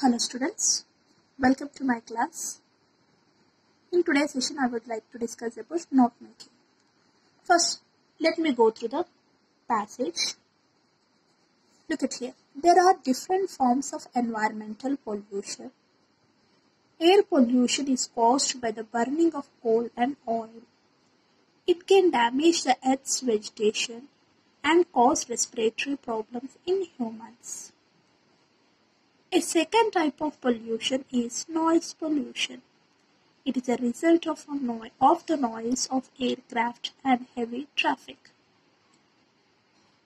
Hello students, welcome to my class. In today's session I would like to discuss about note making. First, let me go through the passage. Look at here. There are different forms of environmental pollution. Air pollution is caused by the burning of coal and oil. It can damage the earth's vegetation and cause respiratory problems in humans. A second type of pollution is noise pollution. It is a result of the noise of aircraft and heavy traffic.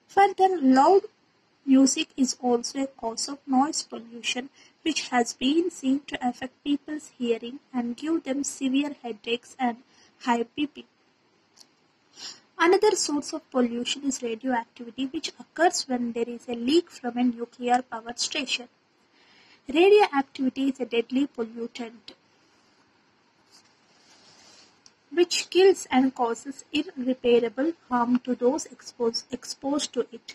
Further, loud music is also a cause of noise pollution, which has been seen to affect people's hearing and give them severe headaches and high BP. Another source of pollution is radioactivity, which occurs when there is a leak from a nuclear power station. Radioactivity is a deadly pollutant which kills and causes irreparable harm to those exposed to it.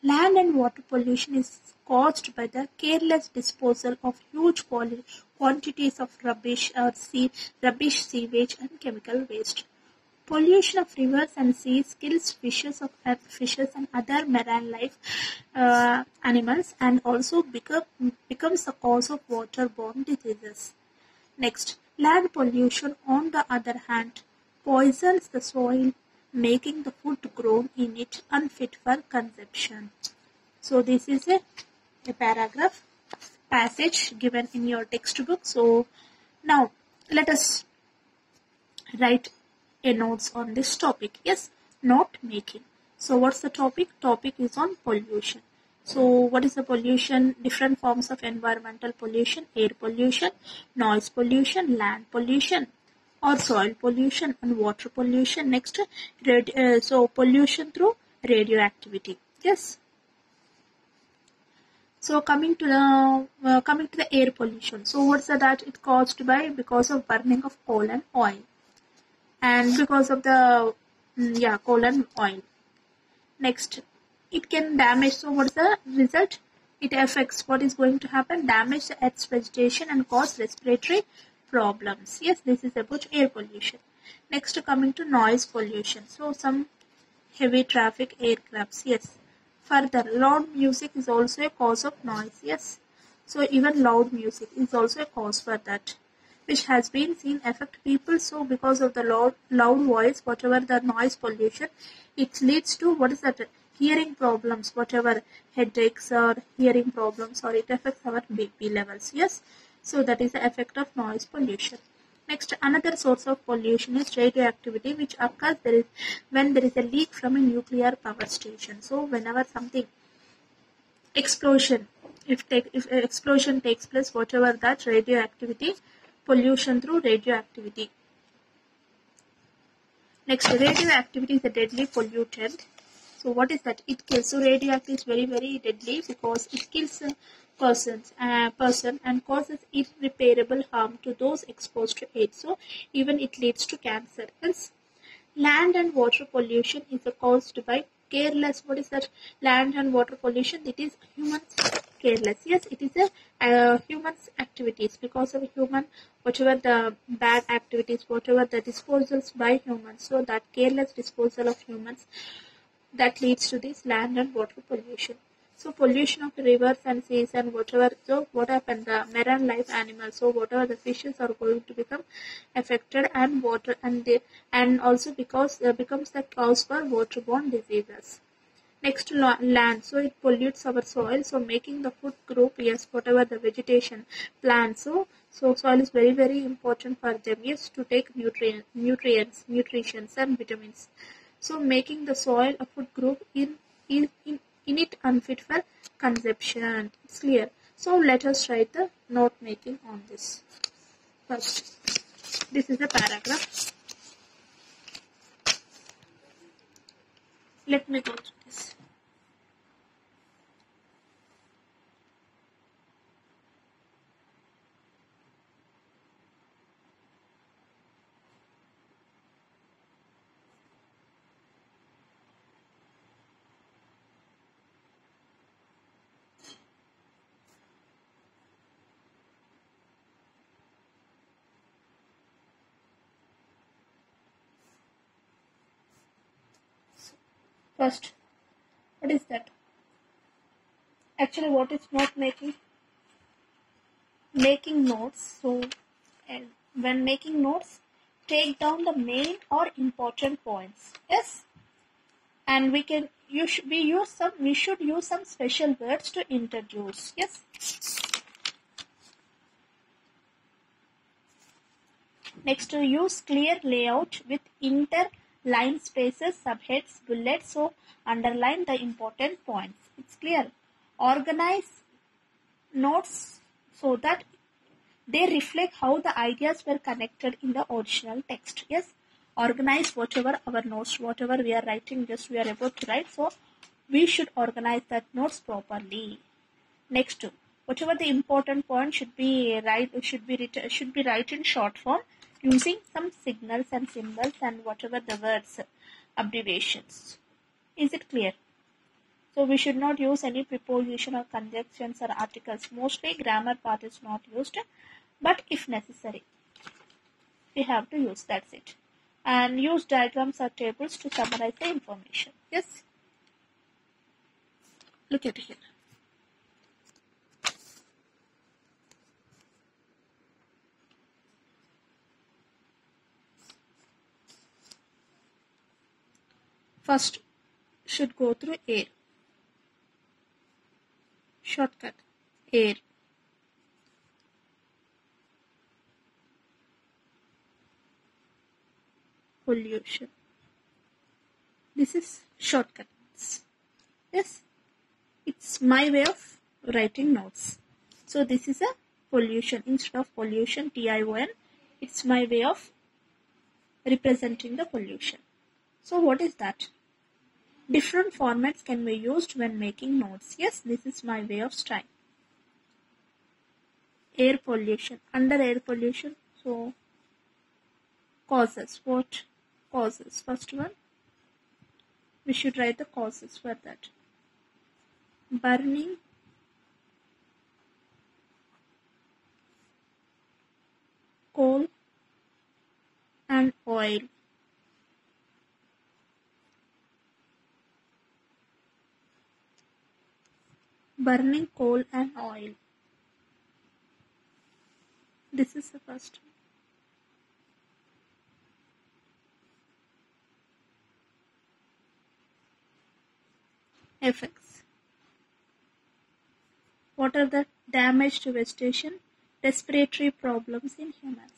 Land and water pollution is caused by the careless disposal of huge quantities of rubbish, sewage, and chemical waste. Pollution of rivers and seas kills fishes and other marine life animals and also becomes the cause of waterborne diseases. Next, land pollution, on the other hand, poisons the soil, making the food grown in it unfit for consumption. So this is a passage given in your textbook. So now let us write a notes on this topic. Yes, note making. So what's the topic? Topic is on pollution. So what is the pollution? Different forms of environmental pollution: air pollution, noise pollution, land pollution or soil pollution, and water pollution. Next, so pollution through radioactivity. Yes. So coming to the air pollution. So what's that? It caused by because of burning of coal and oil. And because of the coal and oil. Next, it can damage. So what is the result? It affects what is going to happen: damage the earth's vegetation and cause respiratory problems. Yes, this is about air pollution. Next, coming to noise pollution. So some heavy traffic, aircrafts. Yes. Further, loud music is also a cause of noise. Yes. So even loud music is also a cause for that, which has been seen affect people. So because of the loud voice, whatever the noise pollution, it leads to what is that? Hearing problems, whatever headaches or hearing problems, or it affects our BP levels. Yes, so that is the effect of noise pollution. Next, another source of pollution is radioactivity, which occurs when there is a leak from a nuclear power station. So whenever something explosion, if explosion takes place, whatever that, radioactivity, pollution through radioactivity. Next, radioactivity is a deadly pollutant. So what is that? It kills. So radioactivity is very, very deadly because it kills a person and causes irreparable harm to those exposed to it. So even it leads to cancer. Hence, land and water pollution is caused by careless. What is that? Land and water pollution. It is humans careless. Yes, it is a humans activities, because of human, whatever the bad activities, whatever the disposals by humans. So that careless disposal of humans, that leads to this land and water pollution. So pollution of rivers and seas and whatever. So what happened? The marine life animals. So whatever the fishes are going to become affected, and water and also because becomes the cause for waterborne diseases. Next, land. So it pollutes our soil. So making the food group. Yes, whatever the vegetation, plants. So soil is very, very important for them. Yes, to take nutrients, and vitamins. So making the soil a food group in it unfit for consumption. It's clear. So let us write the note making on this. First, this is a paragraph. Let me go through this. First, what is that? Actually, what is not making? Making notes. So, when making notes, take down the main or important points. Yes, and we should use some special words to introduce. Yes. Next, to use clear layout with interline spaces, subheads, bullets. So underline the important points. It's clear. Organize notes so that they reflect how the ideas were connected in the original text. Yes, organize whatever our notes, whatever we are writing, just we are about to write. So we should organize that notes properly. Next, whatever the important point should be written in short form using some signals and symbols and whatever the words, abbreviations. Is it clear? So we should not use any preposition or conjunctions or articles. Mostly grammar part is not used, but if necessary, we have to use. That's it. And use diagrams or tables to summarize the information. Yes. Look at here. First, should go through air. Shortcut, air. Pollution. This is shortcuts. Yes, it's my way of writing notes. So this is a pollution. Instead of pollution, TION, it's my way of representing the pollution. So what is that? Different formats can be used when making notes. Yes, this is my way of style. Air pollution. Under air pollution, so causes. What causes? First one, we should write the causes for that. Burning coal and oil. Burning coal and oil. This is the first one. Effects. What are the damage to vegetation? Respiratory problems in humans.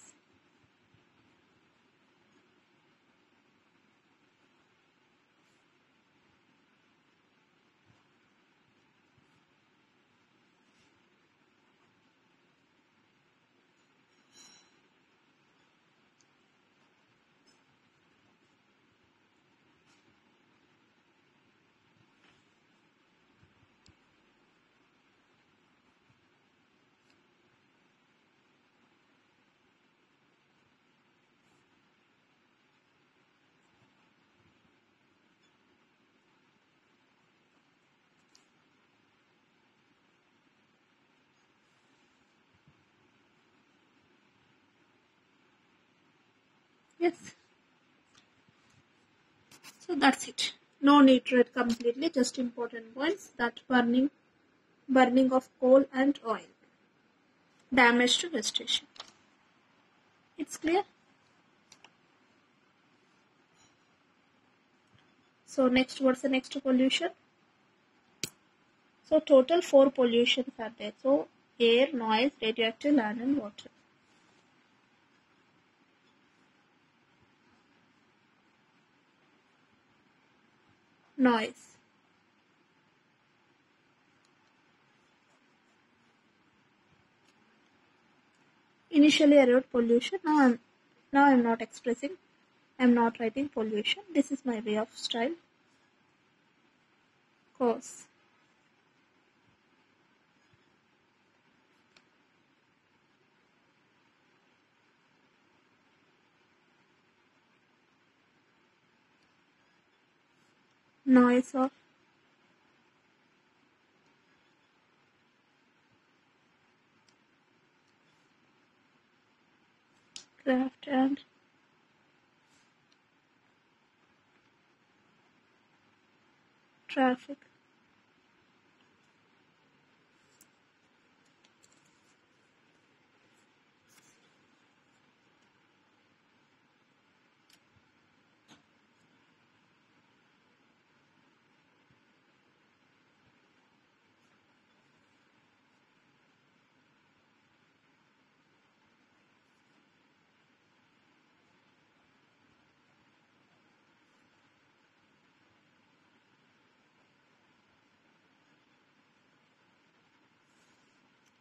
Yes. So that's it. No need to read completely, just important points. That burning of coal and oil. Damage to vegetation. It's clear? So next, what's the next pollution? So total 4 pollutions are there. So air, noise, radioactive, land and water. Noise. Initially I wrote pollution. Now I'm not expressing. I'm not writing pollution. This is my way of style. Cause. Noise of craft and traffic,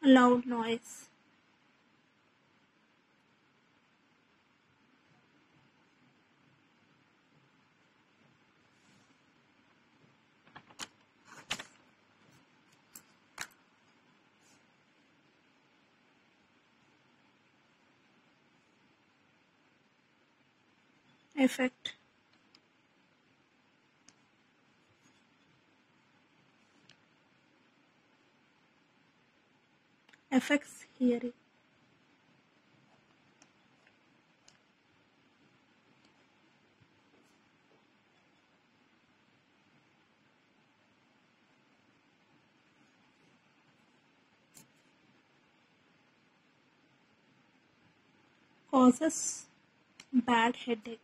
loud noise, effect, affects hearing, causes bad headache,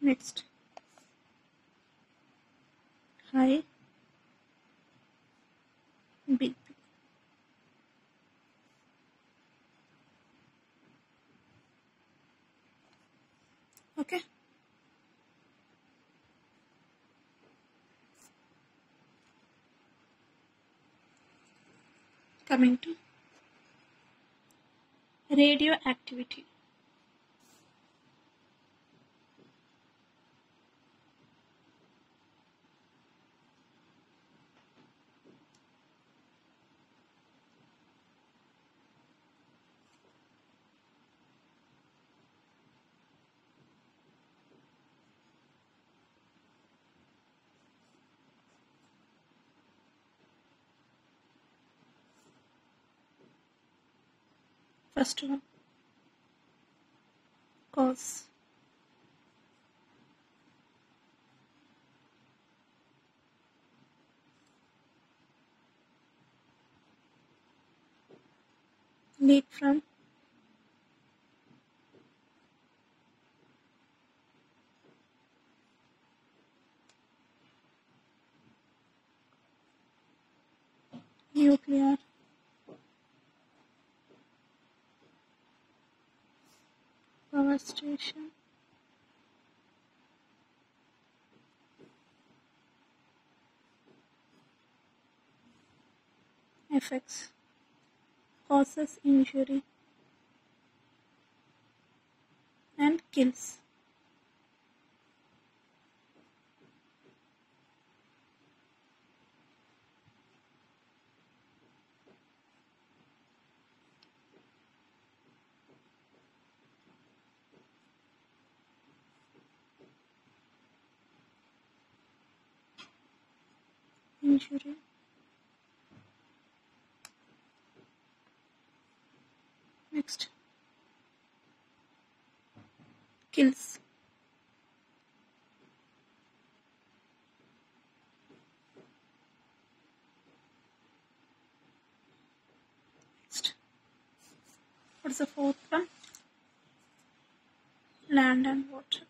next, high BP. Okay. Coming to radioactivity. First one, cause, leak from nuclear power station, effects, causes injury and kills. Injury, next, kills, next. What's the fourth one? Land and water.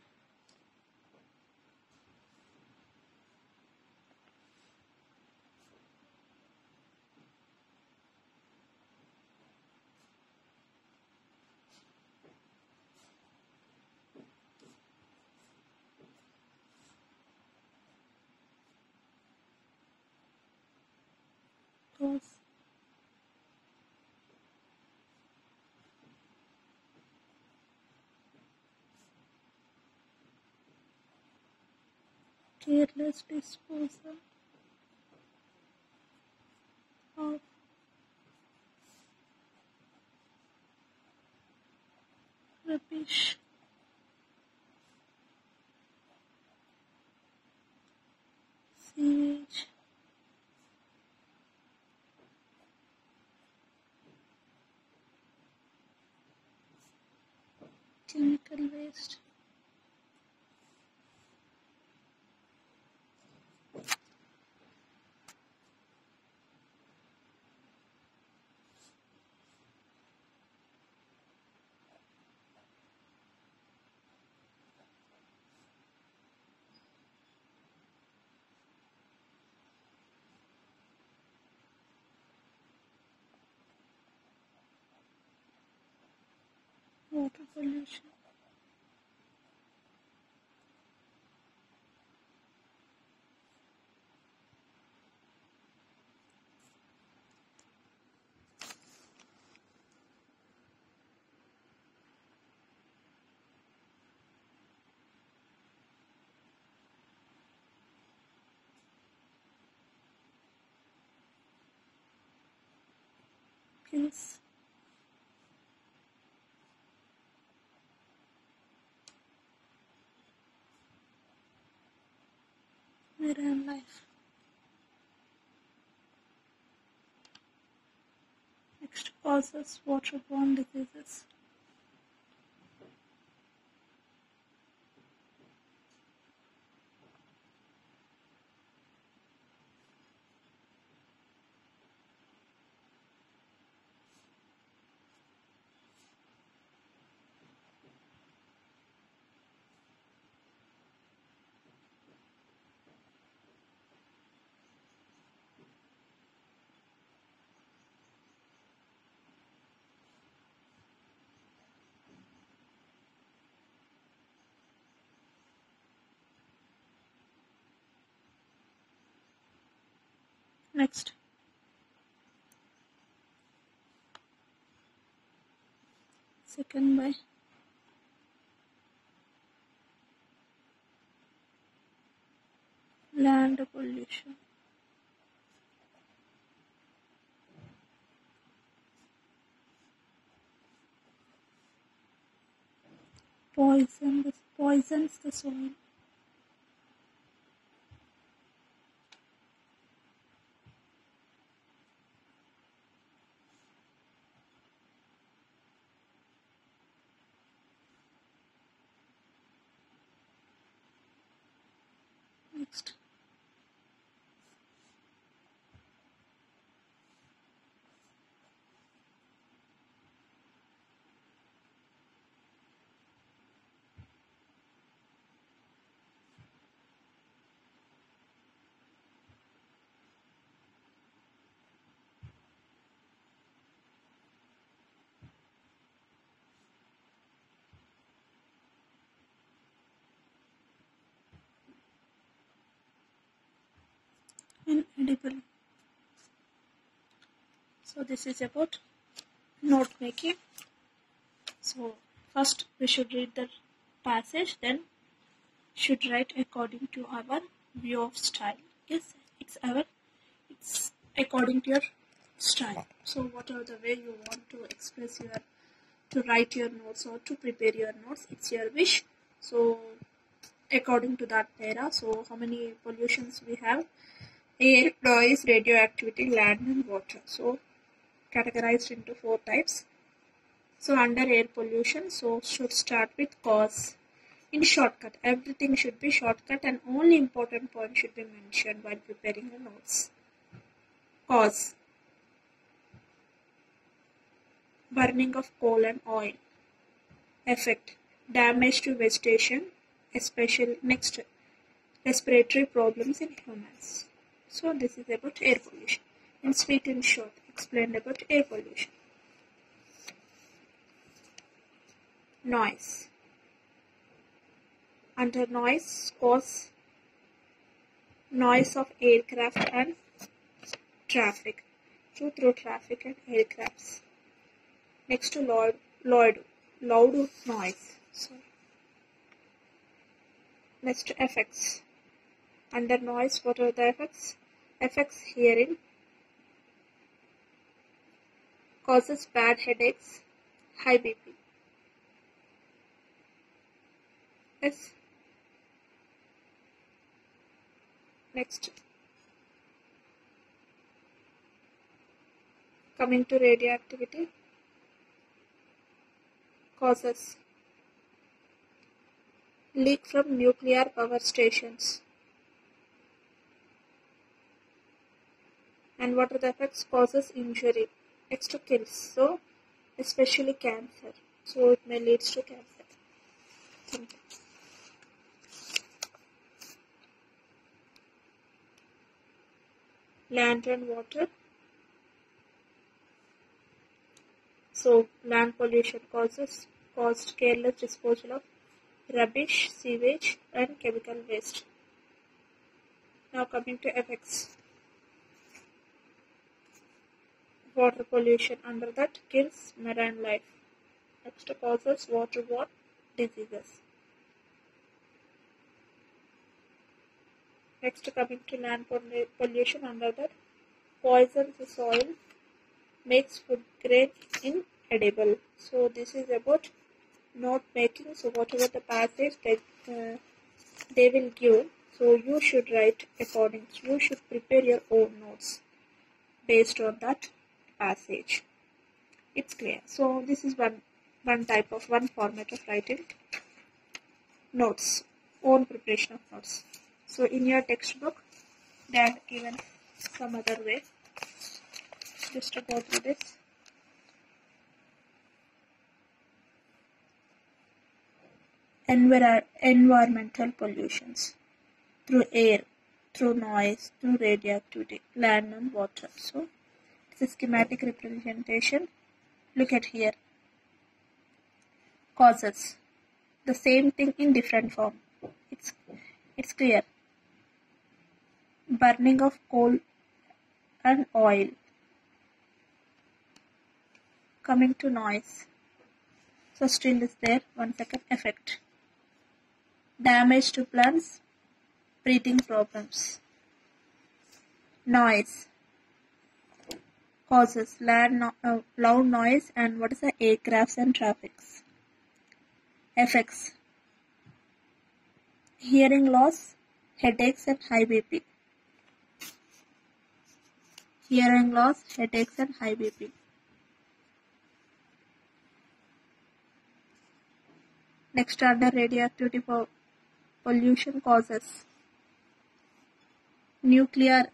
Cause, careless disposal of rubbish. Next. Water pollution. Kills. Marine life. Next, causes waterborne diseases. Next. Second by land pollution. Poisons the soil. Next. Inedible. So this is about note making. So first we should read the passage, then should write according to our view of style. Yes, it's according to your style. So whatever the way you want to express to write your notes or to prepare your notes, it's your wish. So according to that para, so how many pollutions we have? Air, noise, radioactivity, land and water. So categorized into 4 types. So under air pollution, so should start with cause. In shortcut, everything should be shortcut and only important point should be mentioned while preparing the notes. Cause. Burning of coal and oil. Effect. Damage to vegetation, especially next respiratory problems in humans. So this is about air pollution. In sweet and short, explained about air pollution. Noise. Under noise, cause noise of aircraft and traffic. So through traffic and aircrafts. Next to loud noise. Sorry. Next to effects. Under noise, what are the effects? Effects hearing. Causes bad headaches, high BP. Yes. Next. Coming to radioactivity. Causes Leak from nuclear power stations. And what are the effects? Causes injury. Next to kills. So especially cancer. So it may lead to cancer. Thank you. Land and water. So land pollution caused careless disposal of rubbish, sewage and chemical waste. Now coming to effects. Water pollution, under that kills marine life. Next causes waterborne diseases. Next coming to land pollution, under that poisons the soil, makes food grain inedible. So this is about note making. So whatever the passage that they will give, so you should write according. You should prepare your own notes based on that passage. It's clear. So this is one format of writing notes, own preparation of notes. So in your textbook they are given some other way. Just to go through this. Environmental pollutions through air, through noise, through radioactivity, land and water. So it's a schematic representation. Look at here. Causes. The same thing in different form. It's clear. Burning of coal and oil. Coming to noise. So still is there. 1 second. Effect. Damage to plants. Breathing problems. Noise. Causes loud noise and what is the aircrafts and traffics. Effects. Hearing loss, headaches and high BP. Hearing loss, headaches and high BP. Next, under radioactivity pollution causes. Nuclear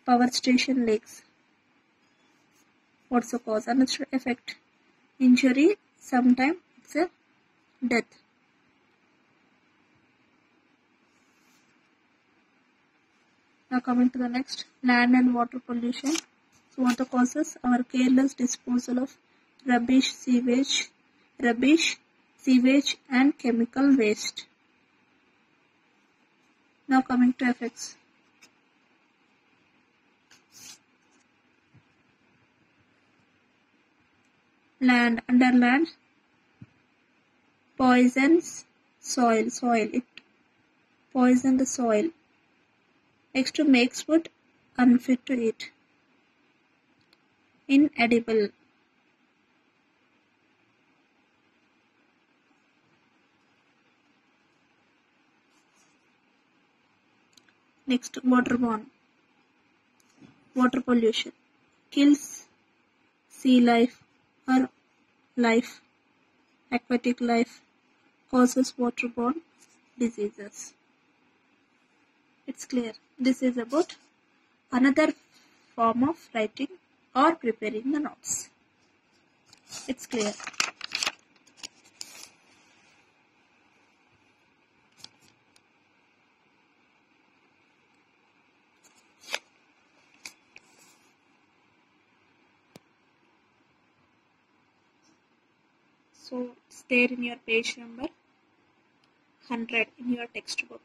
power station leaks. What's the cause? Another effect. Injury, sometimes it's a death. Now coming to the next, land and water pollution. So what the causes? Our careless disposal of rubbish, sewage and chemical waste. Now coming to effects. Land, under land, poisons soil, it poisons the soil. Next to makes food unfit to eat. Inedible. Next, waterborne. Water pollution. Kills sea life or life, aquatic life, causes waterborne diseases. It's clear. This is about another form of writing or preparing the notes. It's clear. So it's there in your page number 100 in your textbook.